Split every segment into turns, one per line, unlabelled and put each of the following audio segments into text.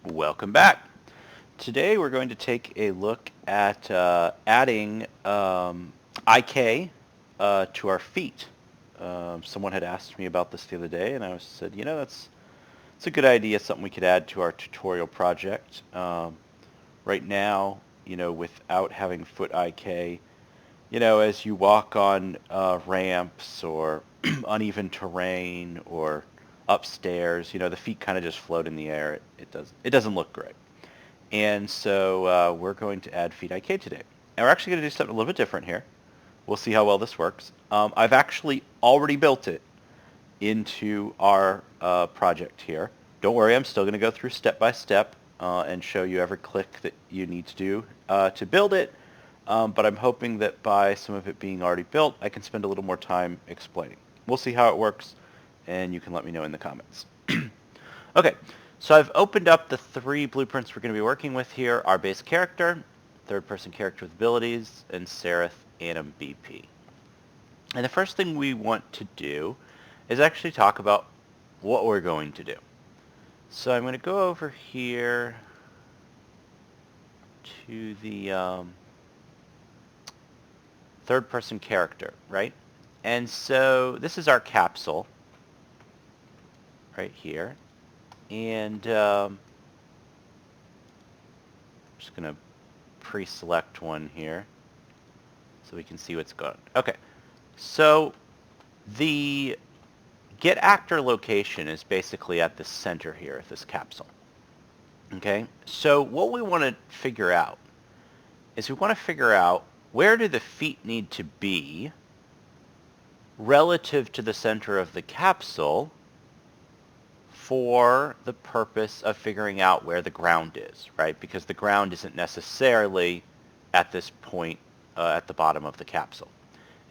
Welcome back. Today we're going to take a look at adding IK to our feet. Someone had asked me about this the other day, and I said, that's a good idea, something we could add to our tutorial project. Right now, without having foot IK, as you walk on ramps or uneven terrain or upstairs, the feet kind of just float in the air. It doesn't look great. And so we're going to add feet IK today. And we're actually going to do something a little bit different here. We'll see how well this works. I've actually already built it into our project here. Don't worry, I'm still going to go through step by step and show you every click that you need to do to build it. But I'm hoping that by some of it being already built, I can spend a little more time explaining. We'll see how it works, and you can let me know in the comments. Okay, so I've opened up the three blueprints we're going to be working with here. Our base character, third-person character with abilities, and Serath anim BP. And the first thing we want to do is actually talk about what we're going to do. So I'm going to go over here to the third-person character, right? And so this is our capsule right here. And I'm just going to pre-select one here so we can see what's going on. Okay, so the get actor location is basically at the center here of this capsule. Okay, so what we want to figure out is we want to figure out where do the feet need to be relative to the center of the capsule for the purpose of figuring out where the ground is, right? Because the ground isn't necessarily at this point at the bottom of the capsule.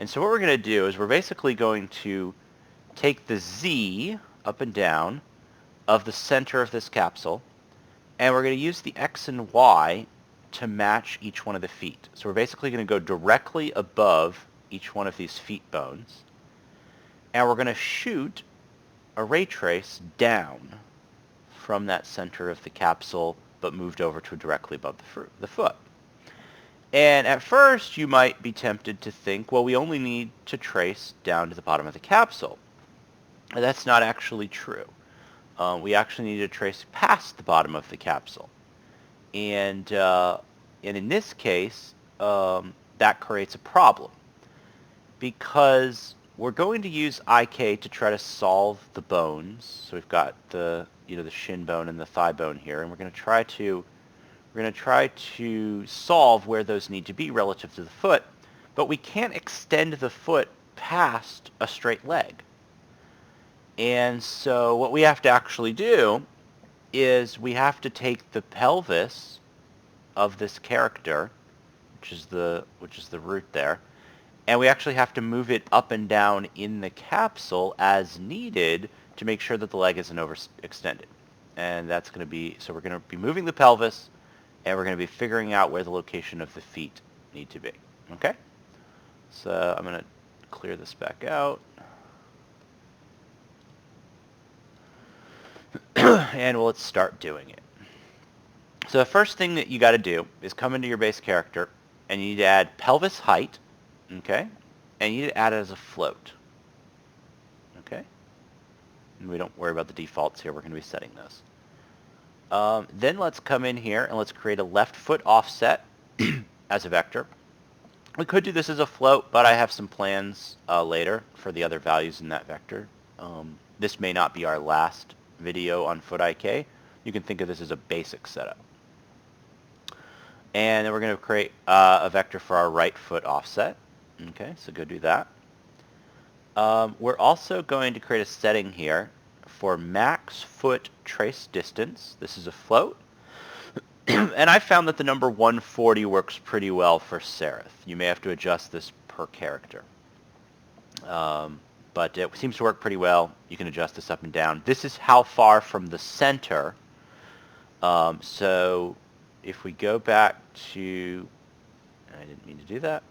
And so what we're going to do is we're basically going to take the Z up and down of the center of this capsule, and we're going to use the X and Y to match each one of the feet. So we're basically going to go directly above each one of these feet bones, and we're going to shoot a ray trace down from that center of the capsule, but moved over to directly above the foot. And at first, you might be tempted to think, well, we only need to trace down to the bottom of the capsule. And that's not actually true. We actually need to trace past the bottom of the capsule. And in this case, that creates a problem, because we're going to use IK to try to solve the bones. So we've got the shin bone and the thigh bone here, and we're going to try to solve where those need to be relative to the foot, but we can't extend the foot past a straight leg. And so what we have to actually do is we have to take the pelvis of this character, which is the root there, and we actually have to move it up and down in the capsule as needed to make sure that the leg isn't overextended. And that's going to be, so we're going to be moving the pelvis, and we're going to be figuring out where the location of the feet need to be. Okay? So I'm going to clear this back out. And let's start doing it. So the first thing that you got to do is come into your base character, and you need to add pelvis height, okay? And you need to add it as a float, okay? And we don't worry about the defaults here. We're going to be setting those. Then let's come in here and let's create a left foot offset as a vector. We could do this as a float, but I have some plans later for the other values in that vector. This may not be our last video on foot IK. You can think of this as a basic setup. And then we're going to create a vector for our right foot offset. Okay, so go do that. We're also going to create a setting here for max foot trace distance. This is a float. And I found that the number 140 works pretty well for Serath. You may have to adjust this per character. But it seems to work pretty well. You can adjust this up and down. This is how far from the center. So if we go back to, I didn't mean to do that.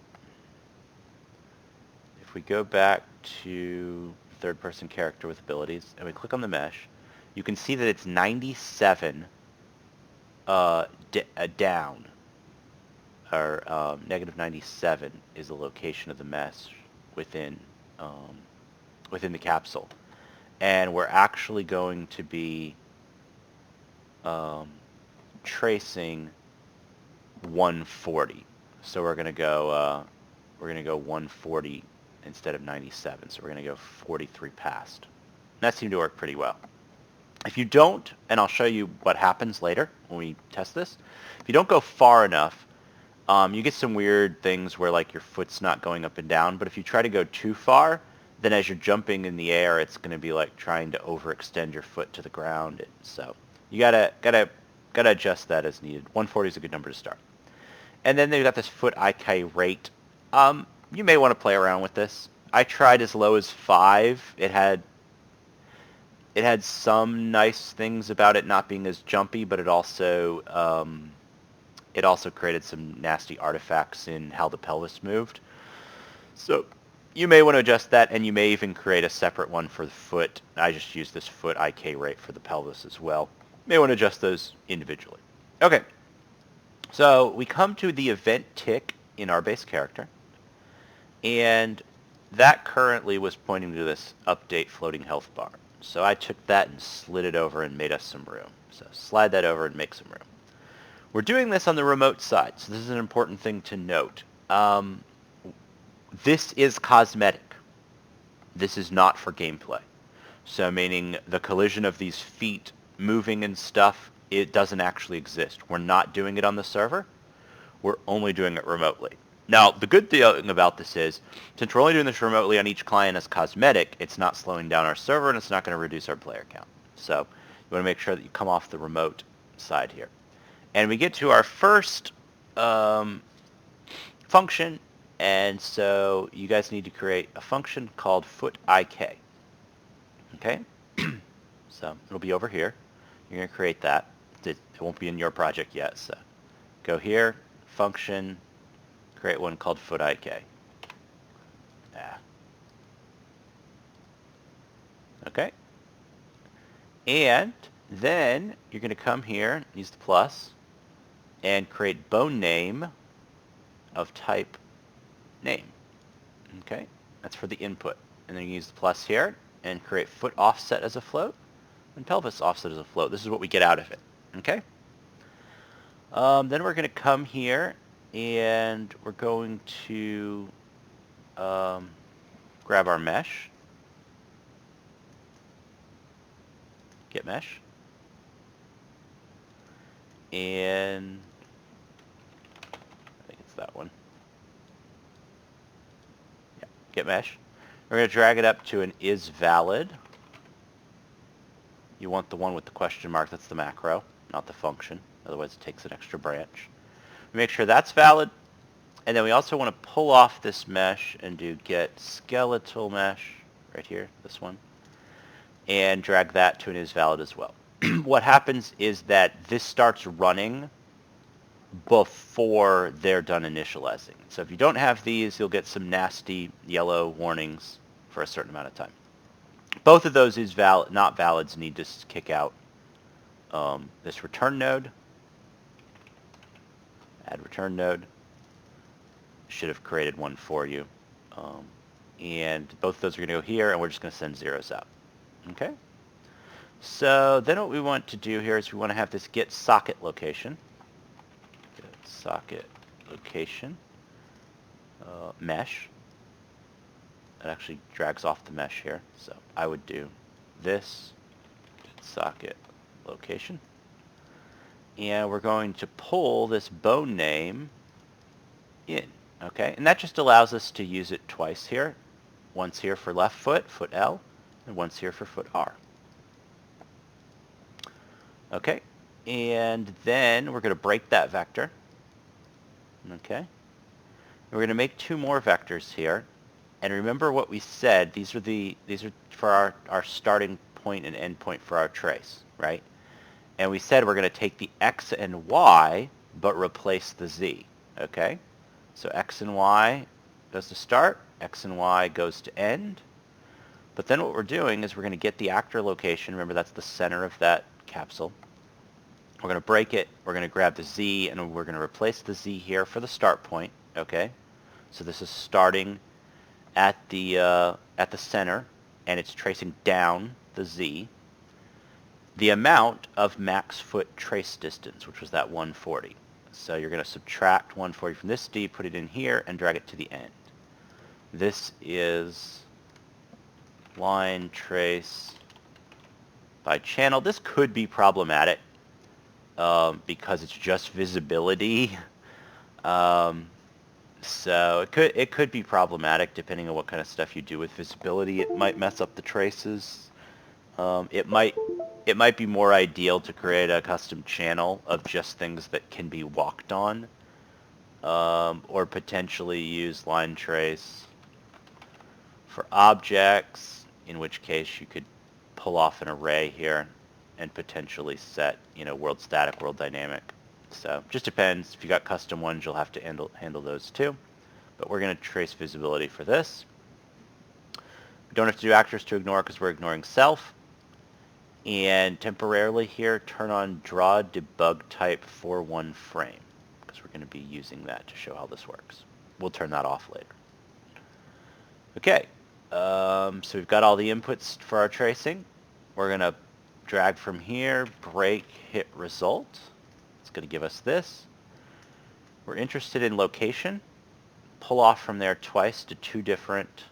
If we go back to third-person character with abilities, and we click on the mesh, you can see that it's 97 down, or negative 97 is the location of the mesh within within the capsule, and we're actually going to be tracing 140. So we're gonna go 140 instead of 97. So we're gonna go 43 past. And that seemed to work pretty well. If you don't, and I'll show you what happens later when we test this, if you don't go far enough, you get some weird things where like your foot's not going up and down, but if you try to go too far, then as you're jumping in the air, it's going to be like trying to overextend your foot to the ground. So you gotta adjust that as needed. 140 is a good number to start. And then they've got this foot IK rate. You may want to play around with this. I tried as low as 5. It had some nice things about it not being as jumpy, but it also created some nasty artifacts in how the pelvis moved. So you may want to adjust that, and you may even create a separate one for the foot. I just used this foot IK rate for the pelvis as well. You may want to adjust those individually. Okay, so we come to the event tick in our base character, and that currently was pointing to this update floating health bar. So I took that and slid it over and made us some room. So slide that over and make some room. We're doing this on the remote side, so this is an important thing to note. This is cosmetic. This is not for gameplay. So meaning the collision of these feet moving and stuff, it doesn't actually exist. We're not doing it on the server. We're only doing it remotely. Now, the good thing about this is, since we're only doing this remotely on each client as cosmetic, it's not slowing down our server and it's not going to reduce our player count. So you want to make sure that you come off the remote side here. And we get to our first function, and so you guys need to create a function called foot IK. Okay? So it'll be over here. You're going to create that. It won't be in your project yet, so go here, function, create one called foot IK. Okay. And then you're going to come here, use the plus, and create bone name of type name. Okay, that's for the input. And then you use the plus here and create foot offset as a float and pelvis offset as a float. This is what we get out of it. Okay. Then we're going to come here and we're going to grab our mesh, get mesh, and I think it's that one. Yeah, get mesh. We're going to drag it up to an is valid. You want the one with the question mark. That's the macro, not the function. Otherwise it takes an extra branch. We make sure that's valid. And then we also want to pull off this mesh and do get skeletal mesh right here, this one, and drag that to an is valid as well. What happens is that this starts running before they're done initializing. So if you don't have these, you'll get some nasty yellow warnings for a certain amount of time. Both of those is valid, not valids need to kick out this return node. Add return node. Should have created one for you. And both of those are going to go here, and we're just going to send zeros out. Okay? So then what we want to do here is we want to have this get socket location. Get socket location. Mesh. That actually drags off the mesh here. So I would do this, get socket location. And we're going to pull this bone name in. Okay, and that just allows us to use it twice here. Once here for left foot, foot L, and once here for foot R. Okay, and then we're going to break that vector. Okay, and we're going to make two more vectors here. And remember what we said, these are for our starting point and end point for our trace, right? And we said we're going to take the X and Y, but replace the Z, okay? So X and Y goes to start, X and Y goes to end. But then what we're doing is we're going to get the actor location. Remember, that's the center of that capsule. We're going to break it. We're going to grab the Z, and we're going to replace the Z here for the start point. Okay, so this is starting at the center, and it's tracing down the Z. The amount of max foot trace distance, which was that 140. So you're going to subtract 140 from this D, put it in here, and drag it to the end. This is line trace by channel. This could be problematic because it's just visibility. So it could be problematic depending on what kind of stuff you do with visibility. It might mess up the traces. It might be more ideal to create a custom channel of just things that can be walked on, or potentially use line trace for objects, in which case you could pull off an array here and potentially set, world static, world dynamic. So just depends. If you got custom ones, you'll have to handle those too. But we're going to trace visibility for this. We don't have to do actors to ignore because we're ignoring self. And temporarily here, turn on draw debug type for one frame, because we're going to be using that to show how this works. We'll turn that off later. Okay, so we've got all the inputs for our tracing. We're going to drag from here, break, hit result. It's going to give us this. We're interested in location. Pull off from there twice to two different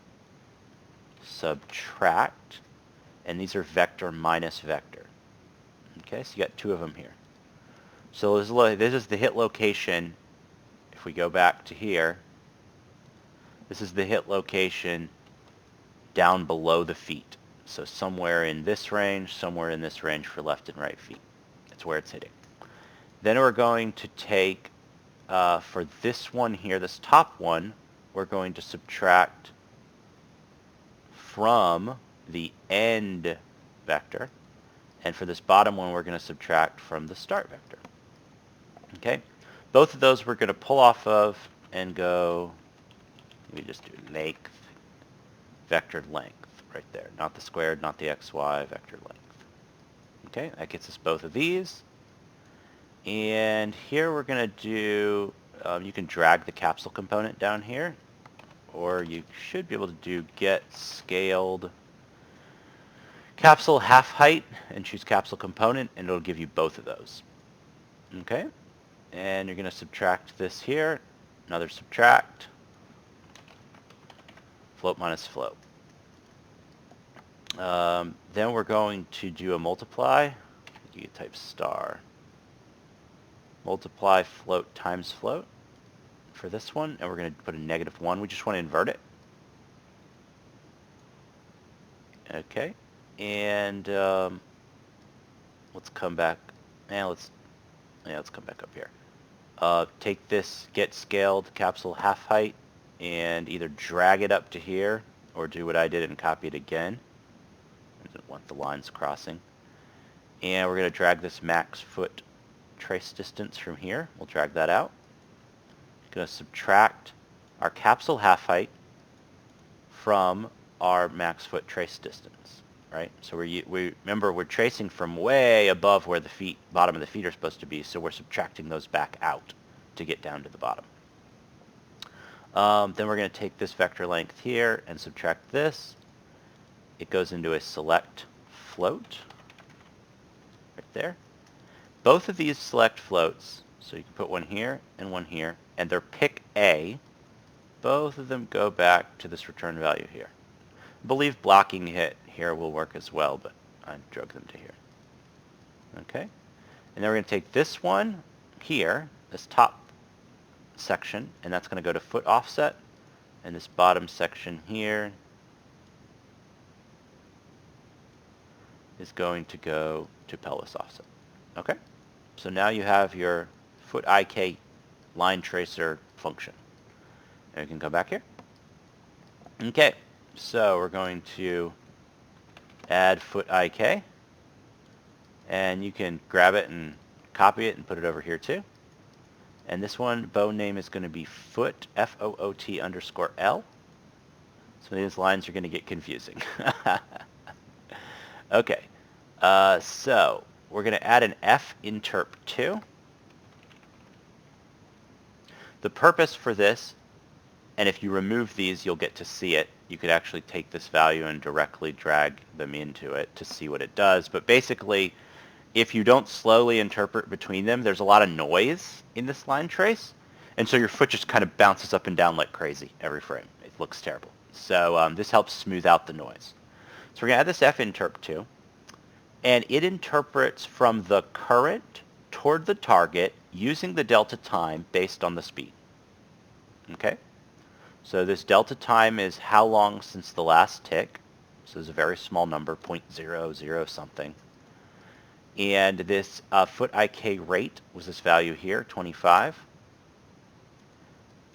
subtract. And these are vector minus vector. Okay, so you got two of them here. So this is the hit location. If we go back to here, this is the hit location down below the feet. So somewhere in this range, somewhere in this range for left and right feet. That's where it's hitting. Then we're going to take, for this one here, this top one, we're going to subtract from the end vector. And for this bottom one, we're going to subtract from the start vector. Okay? Both of those we're going to pull off of and go, let me just do length, vector length right there. Not the squared, not the xy, vector length. Okay, that gets us both of these. And here we're going to do, you can drag the capsule component down here, or you should be able to do get scaled capsule half height and choose capsule component, and it'll give you both of those. Okay, and you're going to subtract this here, another subtract, float minus float. Then we're going to do a multiply. You can type star. Multiply float times float for this one, and we're going to put a -1. We just want to invert it. Okay, and let's come back. Let's come back up here. Take this get scaled capsule half height and either drag it up to here or do what I did and copy it again. I don't want the lines crossing. And we're going to drag this max foot trace distance from here. We'll drag that out. Going to subtract our capsule half height from our max foot trace distance, right? So we remember we're tracing from way above where the feet, bottom of the feet are supposed to be, so we're subtracting those back out to get down to the bottom. Then we're going to take this vector length here and subtract this. It goes into a select float right there. Both of these select floats, so you can put one here, and they're pick A. Both of them go back to this return value here. I believe blocking hit here will work as well, but I drug them to here. Okay, and then we're going to take this one here, this top section, and that's going to go to foot offset, and this bottom section here is going to go to pelvis offset. Okay, so now you have your foot IK line tracer function. And we can come back here. Okay, so we're going to add foot IK, and you can grab it and copy it and put it over here too. And this one, bow name is going to be foot, F-O-O-T _ L. So these lines are going to get confusing. Okay, so we're going to add an F interp 2. The purpose for this, and if you remove these, you'll get to see it. You could actually take this value and directly drag them into it to see what it does. But basically, if you don't slowly interpret between them, there's a lot of noise in this line trace. And so your foot just kind of bounces up and down like crazy every frame. It looks terrible. So this helps smooth out the noise. So we're going to add this F interp 2. And it interprets from the current toward the target using the delta time based on the speed. Okay? So this delta time is how long since the last tick. So it's a very small number, 0.00 something. And this foot IK rate was this value here, 25.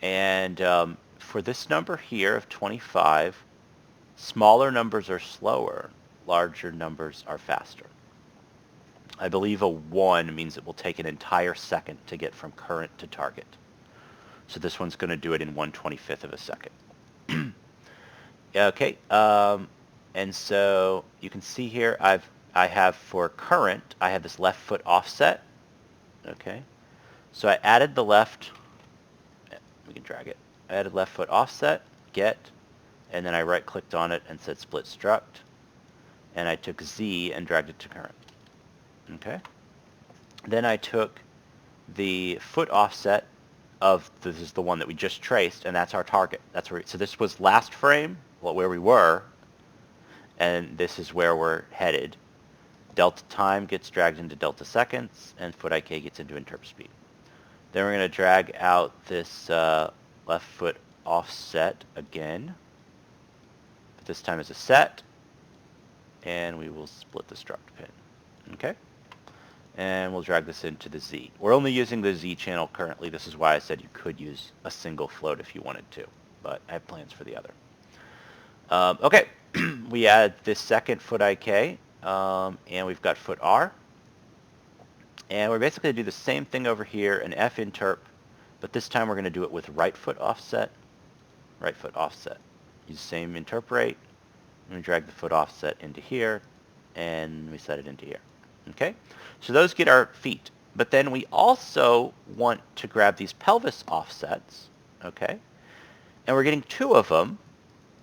And for this number here of 25, smaller numbers are slower, larger numbers are faster. I believe a 1 means it will take an entire second to get from current to target. So this one's going to do it in 1/25 of a second. Okay, and so you can see here I have for current, I have this left foot offset. Okay, so I added the left, we can drag it. I added left foot offset, get, and then I right clicked on it and said split struct, and I took Z and dragged it to current. Okay, then I took the foot offset of, this is the one that we just traced, and that's our target. That's where, so this was last frame, well, where we were, and this is where we're headed. Delta time gets dragged into delta seconds, and foot IK gets into interp speed. Then we're going to drag out this left foot offset again, but this time as a set, and we will split the struct pin. Okay? And we'll drag this into the Z. We're only using the Z channel currently. This is why I said you could use a single float if you wanted to, but I have plans for the other. Okay, we add this second foot IK, and we've got foot R. And we're basically going to do the same thing over here, an F interp, but this time we're going to do it with right foot offset, right foot offset. Use the same interp rate, and we drag the foot offset into here, and we set it into here. Okay, so those get our feet. But then we also want to grab these pelvis offsets, okay? And we're getting 2 of them,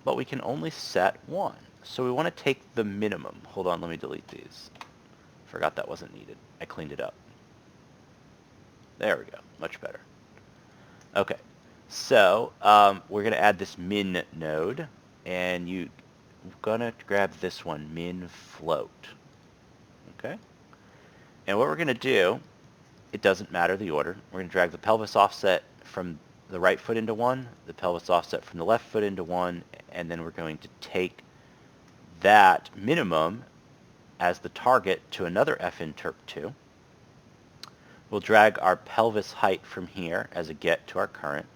but we can only set 1. So we want to take the minimum. Hold on, let me delete these. Forgot that wasn't needed. I cleaned it up. There we go, much better. Okay, so we're going to add this min node, and you're going to grab this one, min float. Okay? And what we're going to do, it doesn't matter the order. We're going to drag the pelvis offset from the right foot into 1, the pelvis offset from the left foot into 1, and then we're going to take that minimum as the target to another F interp 2. We'll drag our pelvis height from here as a get to our current.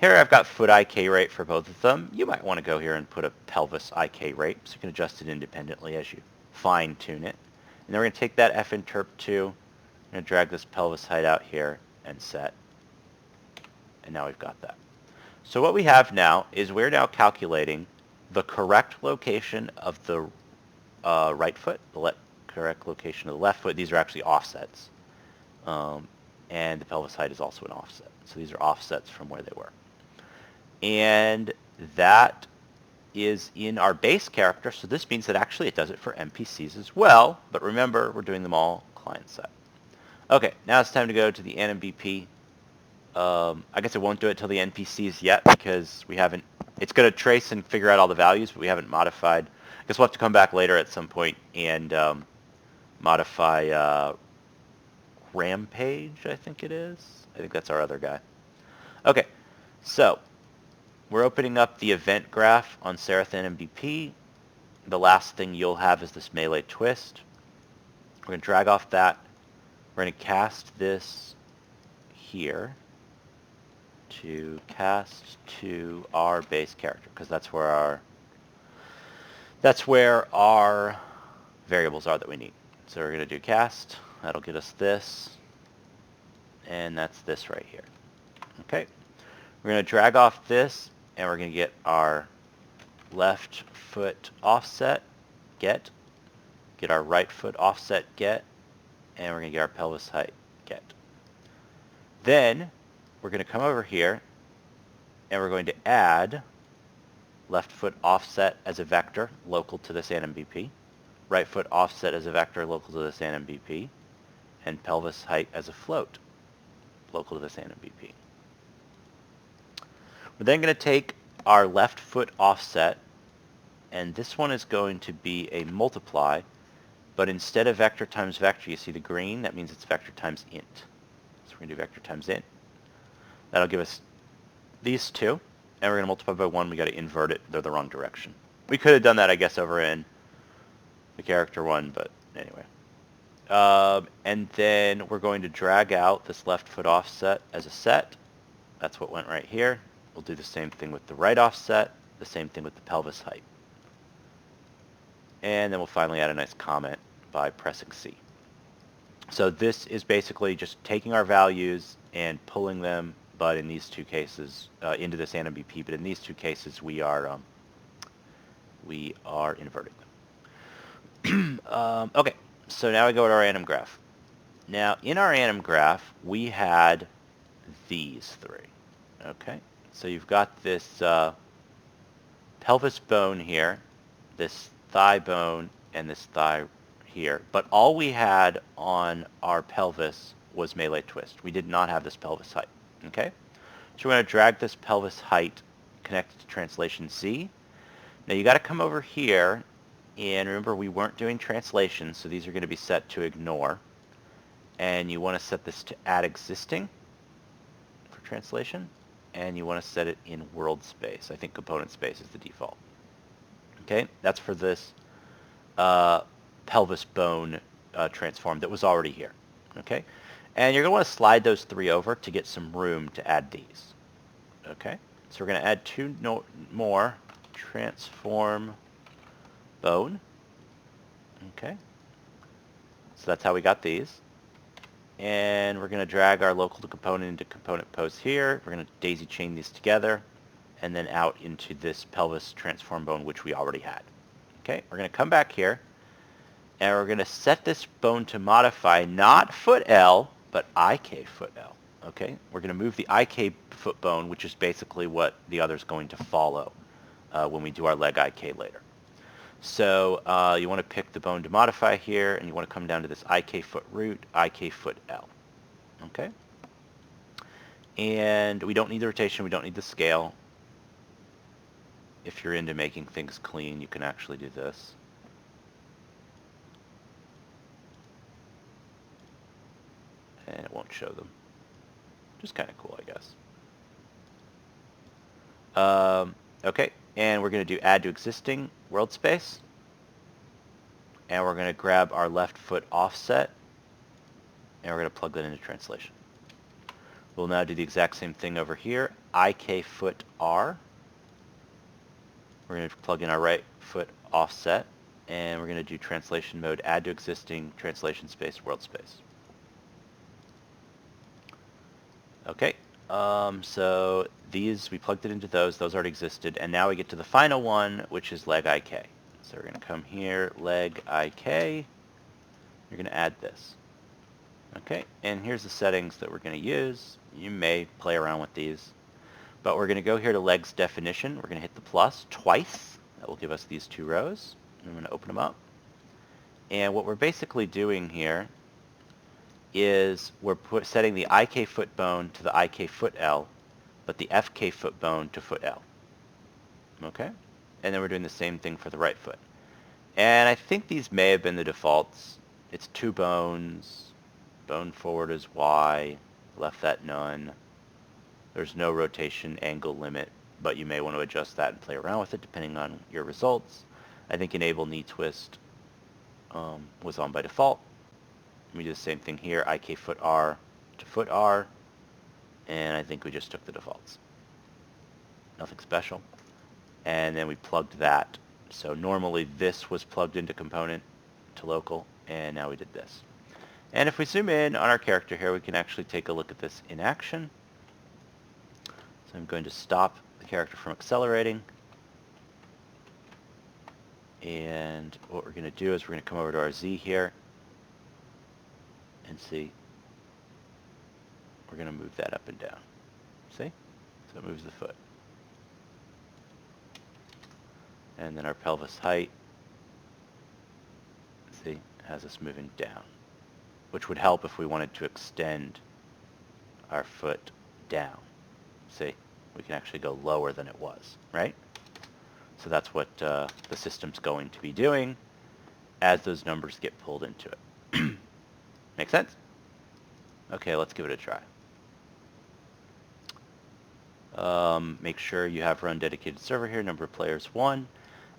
Here I've got foot IK rate for both of them. You might want to go here and put a pelvis IK rate, so you can adjust it independently as you fine tune it. And then we're going to take that F interp 2, I'm going to drag this pelvis height out here and set. And now we've got that. So what we have now is we're now calculating the correct location of the right foot, the correct location of the left foot. These are actually offsets. And the pelvis height is also an offset. So these are offsets from where they were. And that is in our base character, so this means that actually it does it for NPCs as well, but remember, we're doing them all client-side. Okay, now it's time to go to the anim BP. I guess it won't do it till the NPCs yet, because we haven't, it's going to trace and figure out all the values, but we haven't modified. I guess we'll have to come back later at some point and modify Rampage, I think it is. I think that's our other guy. Okay, so we're opening up the event graph on Serath and MVP. The last thing you'll have is this melee twist. We're going to drag off that. We're going to cast this here to cast to our base character, because that's where our variables are that we need. So we're going to do cast. That'll get us this, and that's this right here. Okay, we're going to drag off this, and we're going to get our left foot offset, get our right foot offset, get, and we're going to get our pelvis height get. Then we're going to come over here and we're going to add left foot offset as a vector local to this anim BP, right foot offset as a vector local to this anim BP, and pelvis height as a float local to this anim BP. We're then going to take our left foot offset, and this one is going to be a multiply, but instead of vector times vector, you see the green? That means it's vector times int. So we're going to do vector times int. That'll give us these two, and we're going to multiply by 1. We got to invert it. They're the wrong direction. We could have done that, I guess, over in the character one, but anyway. And then we're going to drag out this left foot offset as a set. That's what went right here. We'll do the same thing with the right offset, the same thing with the pelvis height. And then we'll finally add a nice comment by pressing C. So this is basically just taking our values and pulling them, but in these two cases, into this anim BP, but in these two cases we are inverting them. Okay, so now we go to our anim graph. Now in our anim graph, we had these three. Okay, so you've got this pelvis bone here, this thigh bone, and this thigh here. But all we had on our pelvis was melee twist. We did not have this pelvis height. Okay? So we're going to drag this pelvis height connected to translation C. Now you got to come over here, and remember we weren't doing translation, so these are going to be set to ignore. And you want to set this to add existing for translation, and you want to set it in world space. I think component space is the default. Okay, that's for this pelvis bone transform that was already here. Okay, and you're going to want to slide those three over to get some room to add these. Okay, so we're going to add two more transform bone. Okay, so that's how we got these. And we're going to drag our local to component into component pose here. We're going to daisy chain these together and then out into this pelvis transform bone, which we already had. Okay, we're going to come back here, and we're going to set this bone to modify not foot L, but IK foot L. Okay, we're going to move the IK foot bone, which is basically what the other is going to follow when we do our leg IK later. So you want to pick the bone to modify here, and you want to come down to this IK foot root, IK foot L. Okay? And we don't need the rotation, we don't need the scale. If you're into making things clean, you can actually do this. And it won't show them. Just kind of cool, I guess. Okay, and we're going to do add to existing world space. And we're going to grab our left foot offset, and we're going to plug that into translation. We'll now do the exact same thing over here, IK foot R. We're going to plug in our right foot offset, and we're going to do translation mode, add to existing, translation space, world space. Okay, so these, we plugged it into those already existed, and now we get to the final one, which is leg IK. So we're going to come here, leg IK, you're going to add this. Okay, and here's the settings that we're going to use. You may play around with these. But we're going to go here to legs definition. We're going to hit the plus twice. That will give us these two rows. I'm going to open them up. And what we're basically doing here is we're setting the IK foot bone to the IK foot L, but the FK foot bone to foot L. Okay? And then we're doing the same thing for the right foot. And I think these may have been the defaults. It's two bones. Bone forward is Y. Left that none. There's no rotation angle limit, but you may want to adjust that and play around with it depending on your results. I think enable knee twist was on by default. We do the same thing here, IK foot R to foot R, and I think we just took the defaults. Nothing special. And then we plugged that. So normally this was plugged into component to local, and now we did this. And if we zoom in on our character here, we can actually take a look at this in action. So I'm going to stop the character from accelerating. And what we're going to do is we're going to come over to our Z here. And see, we're going to move that up and down. See? So it moves the foot. And then our pelvis height, see, has us moving down, which would help if we wanted to extend our foot down. See, we can actually go lower than it was, right? So that's what the system's going to be doing as those numbers get pulled into it. Make sense? Okay, let's give it a try. Make sure you have run dedicated server here, number of players 1.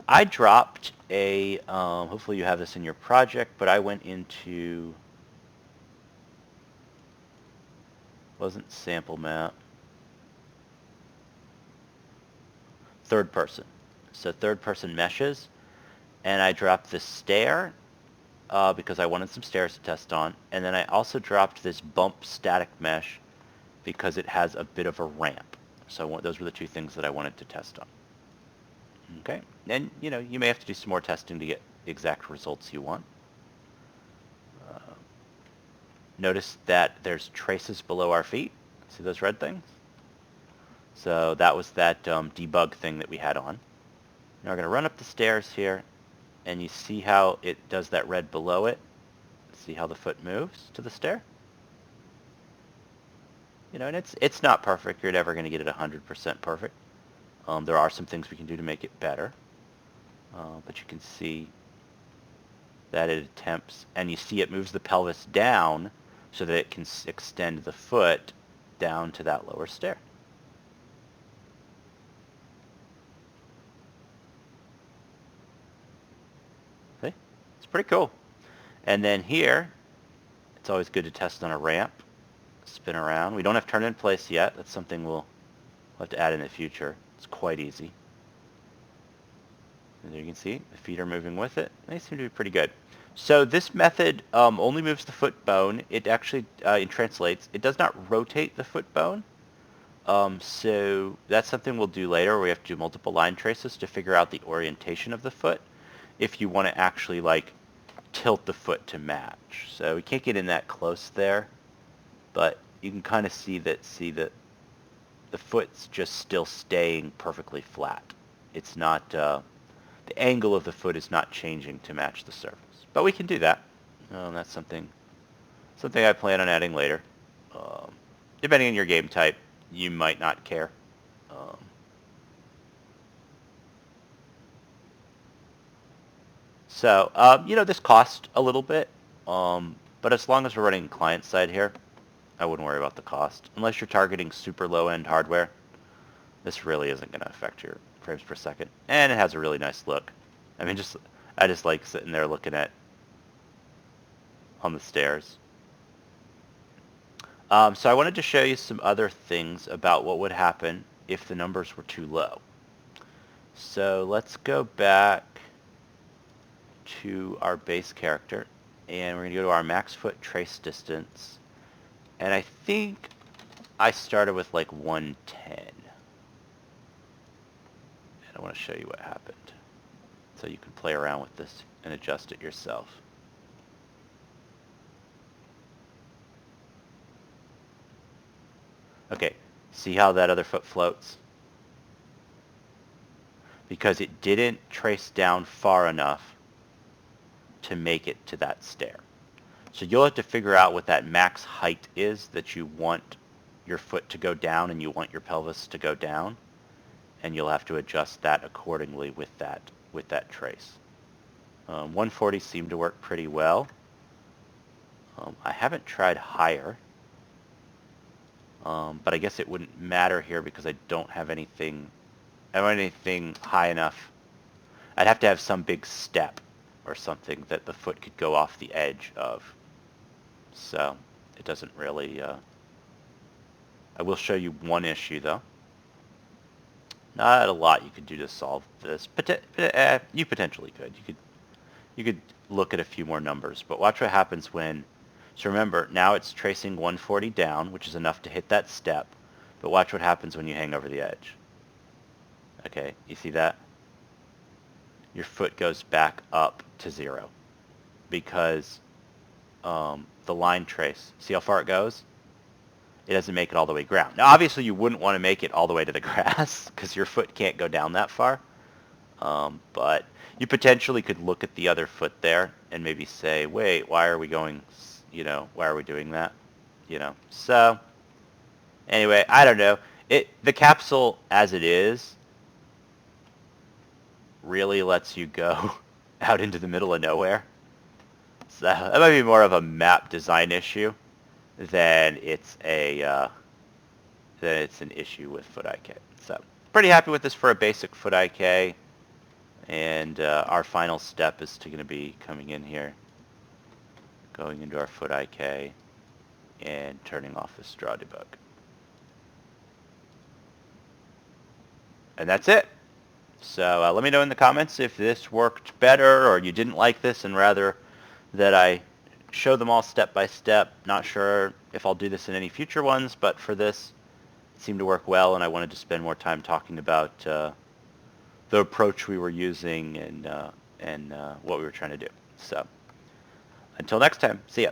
I dropped a, hopefully you have this in your project, but I went into, wasn't sample map, third person. So third person meshes, and I dropped this stair because I wanted some stairs to test on, and then I also dropped this bump static mesh because it has a bit of a ramp. So those were the two things that I wanted to test on. Okay, and you may have to do some more testing to get the exact results you want. Notice that there's traces below our feet. See those red things? So that was that debug thing that we had on. Now we're going to run up the stairs here, and you see how it does that red below it? See how the foot moves to the stair? And it's not perfect. You're never going to get it 100% perfect. There are some things we can do to make it better. But you can see that it attempts, and you see it moves the pelvis down so that it can extend the foot down to that lower stair. See? It's pretty cool. And then here, it's always good to test on a ramp. Spin around. We don't have turn in place yet. That's something we'll have to add in the future. It's quite easy. And there you can see the feet are moving with it. They seem to be pretty good. So this method only moves the foot bone. It actually, it translates. It does not rotate the foot bone. So that's something we'll do later, where we have to do multiple line traces to figure out the orientation of the foot if you want to actually like tilt the foot to match. So we can't get in that close there, but you can kind of see that the foot's just still staying perfectly flat. It's not, the angle of the foot is not changing to match the surface. But we can do that. That's something I plan on adding later. Depending on your game type, you might not care. So, this costs a little bit, but as long as we're running client side here, I wouldn't worry about the cost. Unless you're targeting super low-end hardware, this really isn't going to affect your frames per second. And it has a really nice look. I mean, I just like sitting there looking on the stairs. So I wanted to show you some other things about what would happen if the numbers were too low. So let's go back to our base character, and we're going to go to our max foot trace distance. And I think I started with like 110. And I want to show you what happened, so you can play around with this and adjust it yourself. Okay, see how that other foot floats? Because it didn't trace down far enough to make it to that stair. So you'll have to figure out what that max height is that you want your foot to go down and you want your pelvis to go down, and you'll have to adjust that accordingly with that trace. 140 seemed to work pretty well. I haven't tried higher, but I guess it wouldn't matter here because I don't have anything high enough. I'd have to have some big step or something that the foot could go off the edge of. So it doesn't really, I will show you one issue though. Not a lot you could do to solve this, but you potentially could. You could look at a few more numbers, but watch what happens when, so remember, now it's tracing 140 down, which is enough to hit that step, but watch what happens when you hang over the edge. Okay, you see that? Your foot goes back up to 0 because the the line trace. See how far it goes? It doesn't make it all the way ground. Now, obviously, you wouldn't want to make it all the way to the grass because your foot can't go down that far. But you potentially could look at the other foot there and maybe say, wait, why are we going, why are we doing that? So anyway, I don't know. The capsule as it is really lets you go out into the middle of nowhere. So that might be more of a map design issue than it's an issue with foot IK. So pretty happy with this for a basic foot IK. And our final step is going to be coming in here, going into our foot IK, and turning off this draw debug. And that's it. So let me know in the comments if this worked better or you didn't like this and rather that I show them all step by step. Not sure if I'll do this in any future ones, but for this it seemed to work well, and I wanted to spend more time talking about the approach we were using and what we were trying to do. So until next time, see ya.